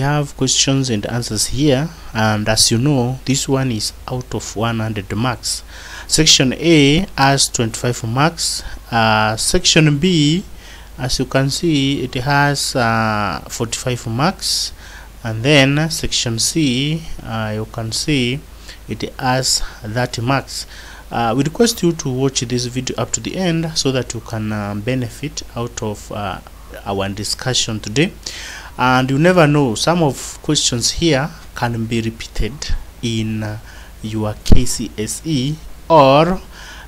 have questions and answers here, and as you know, this one is out of 100 marks. Section A has 25 marks. Section B, as you can see, it has 45 marks, and then section C, you can see it has 30 marks. We request you to watch this video up to the end so that you can benefit out of our discussion today. And you never know, some of questions here can be repeated in your KCSE or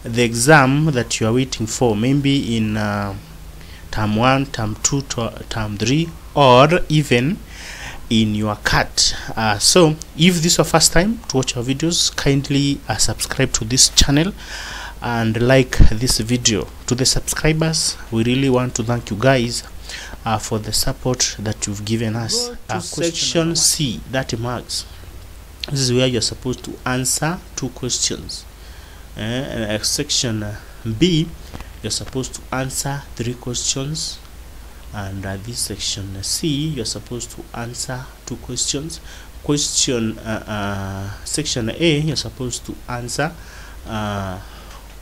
the exam that you are waiting for, maybe in term 1, term 2, term 3, or even in your CAT. So if this is your first time to watch our videos, kindly subscribe to this channel and like this video. To the subscribers, we really want to thank you guys for the support that you've given us. Section C, 30 marks. This is where you're supposed to answer 2 questions. Section B, you're supposed to answer 3 questions. And this section C, you're supposed to answer 2 questions. Section A, you're supposed to answer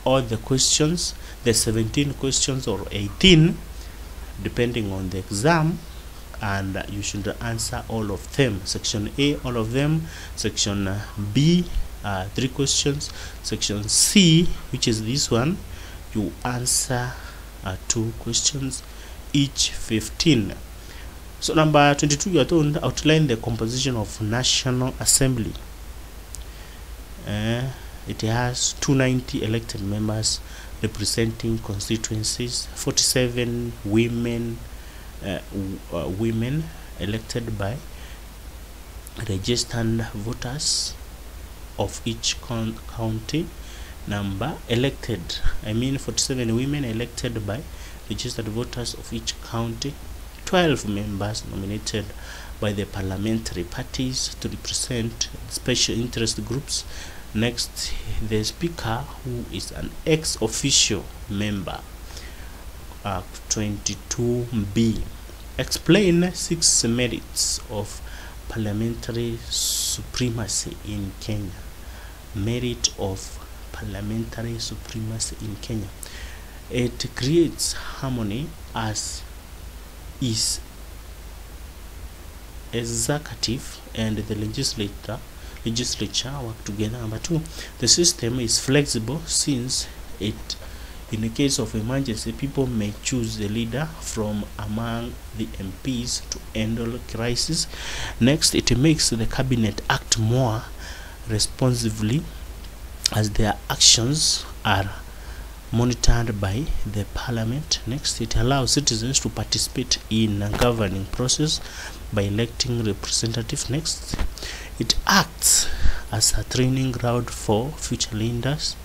all the questions, the 17 questions or 18, depending on the exam, and you should answer all of them. Section A, all of them. Section B, 3 questions. Section C, which is this one, you answer 2 questions, each 15. So number 22, you are told to outline the composition of National Assembly. It has 290 elected members representing constituencies, 47 women elected by registered voters of each county. Number elected, 47 women elected by registered voters of each county, 12 members nominated by the parliamentary parties to represent special interest groups. Next, the speaker, who is an ex-officio member. 22B, explain 6 merits of parliamentary supremacy in Kenya. Merit of parliamentary supremacy in Kenya: it creates harmony as is executive and the legislature work together. Number 2, the system is flexible, since it, in the case of emergency, people may choose the leader from among the MPs to handle crisis. Next, it makes the cabinet act more responsively, as their actions are monitored by the parliament. Next, it allows citizens to participate in a governing process by electing representatives. Next, it acts as a training ground for future leaders.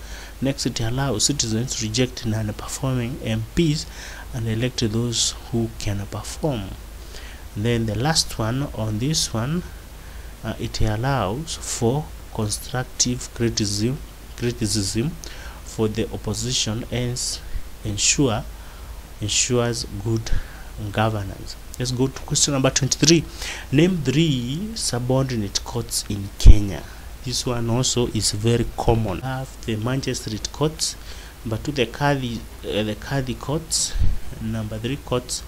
Next, it allows citizens to reject non-performing MPs and elect those who can perform. Then the last one on this one, it allows for constructive criticism for the opposition, and ensures good governance. Let's go to question number 23. Name 3 subordinate courts in Kenya. This one also is very common. We have the magistrate courts, number 2 the Kadhi courts, number 3 courts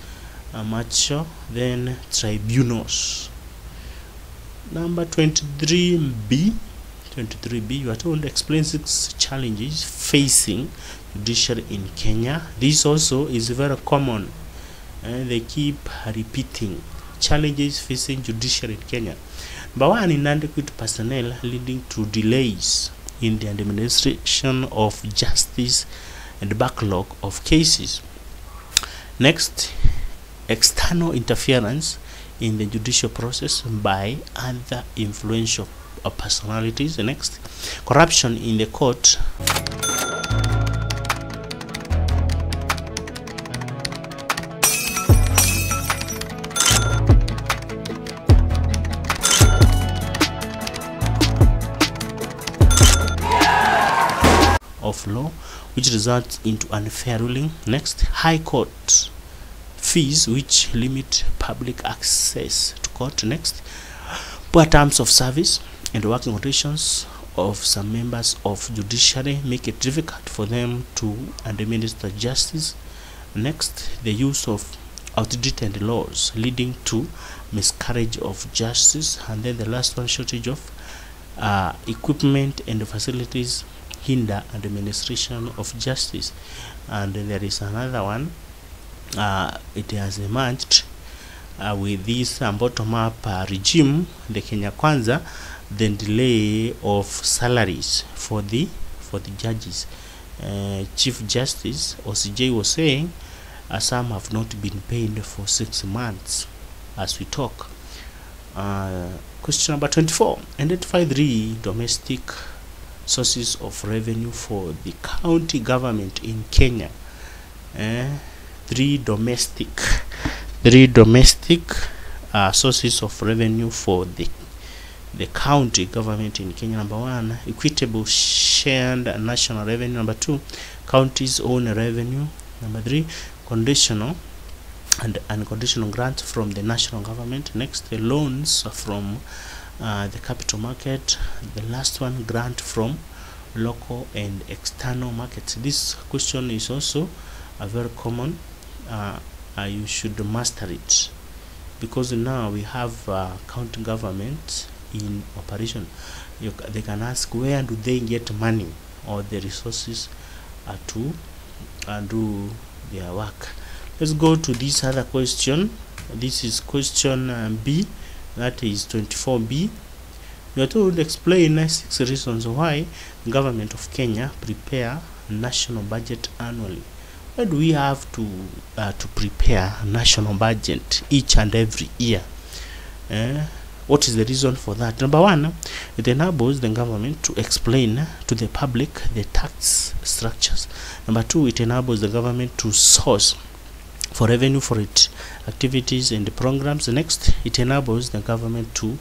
macho, then tribunals. Number 23B, you are told to explain 6 challenges facing judiciary in Kenya. This also is very common, and they keep repeating. Challenges facing judiciary in Kenya: number 1, inadequate personnel leading to delays in the administration of justice and backlog of cases. Next, external interference in the judicial process by other influential personalities. Next, corruption in the court. Of law, which results into unfair ruling. Next, high court fees, which limit public access to court. Next, poor terms of service and working conditions of some members of judiciary make it difficult for them to administer justice. Next, the use of outdated laws leading to miscarriage of justice. And then the last one, shortage of equipment and facilities hinder administration of justice. And there is another one, it has emerged with this bottom-up regime, the Kenya Kwanza, the delay of salaries for the judges. Chief Justice OCJ was saying some have not been paid for 6 months as we talk. Question number 24, identify 3 domestic sources of revenue for the county government in Kenya. 3 domestic sources of revenue for the county government in Kenya. Number 1, equitable shared national revenue. Number 2, county's own revenue. Number 3, conditional and unconditional grants from the national government. Next, the loans from the capital market. The last one, grant from local and external markets. This question is also a very common. You should master it, because now we have county government in operation. They can ask, where do they get money or the resources to do their work? Let's go to this other question. This is question B, that is 24B. We are told to explain 6 reasons why the government of Kenya prepare national budget annually. Why do we have to prepare national budget each and every year? What is the reason for that? Number 1, it enables the government to explain to the public the tax structures. Number 2, it enables the government to source for revenue for its activities and the programs. Next, it enables the government to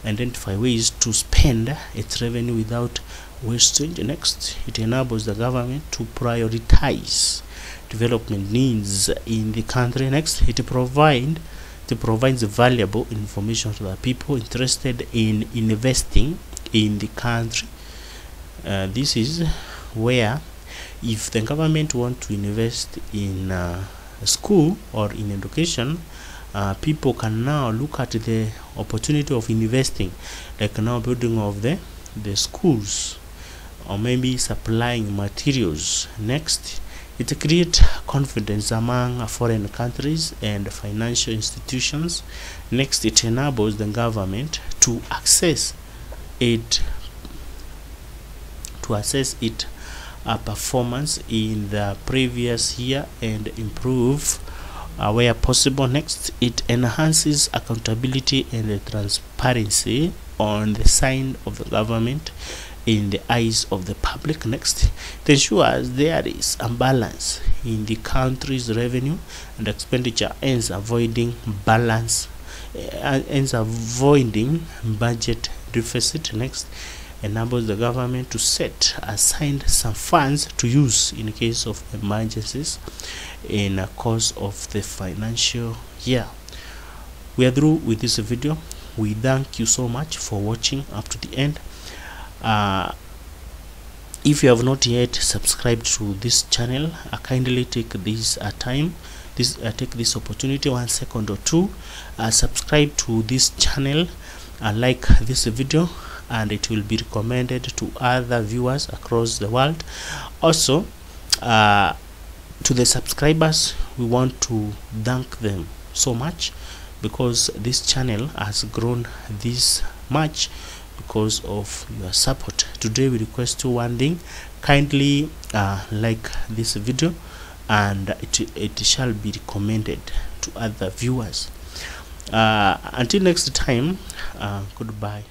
identify ways to spend its revenue without wastage. Next, it enables the government to prioritize development needs in the country. Next, it provides valuable information to the people interested in investing in the country. This is where, if the government wants to invest in school or in education, people can now look at the opportunity of investing, like now building of the schools, or maybe supplying materials. Next, it creates confidence among foreign countries and financial institutions. Next, it enables the government to assess its performance in the previous year and improve where possible. Next, it enhances accountability and transparency on the side of the government in the eyes of the public. Next, it ensures there is a balance in the country's revenue and expenditure, hence avoiding budget deficit. Next, enables the government to set aside some funds to use in case of emergencies in a course of the financial year. We are through with this video. We thank you so much for watching up to the end. If you have not yet subscribed to this channel, kindly take this take this opportunity, 1 second or 2, subscribe to this channel, like this video, and it will be recommended to other viewers across the world. Also, to the subscribers, we want to thank them so much, because this channel has grown this much because of your support. Today we request you one thing: kindly like this video, and it shall be recommended to other viewers. Until next time, goodbye.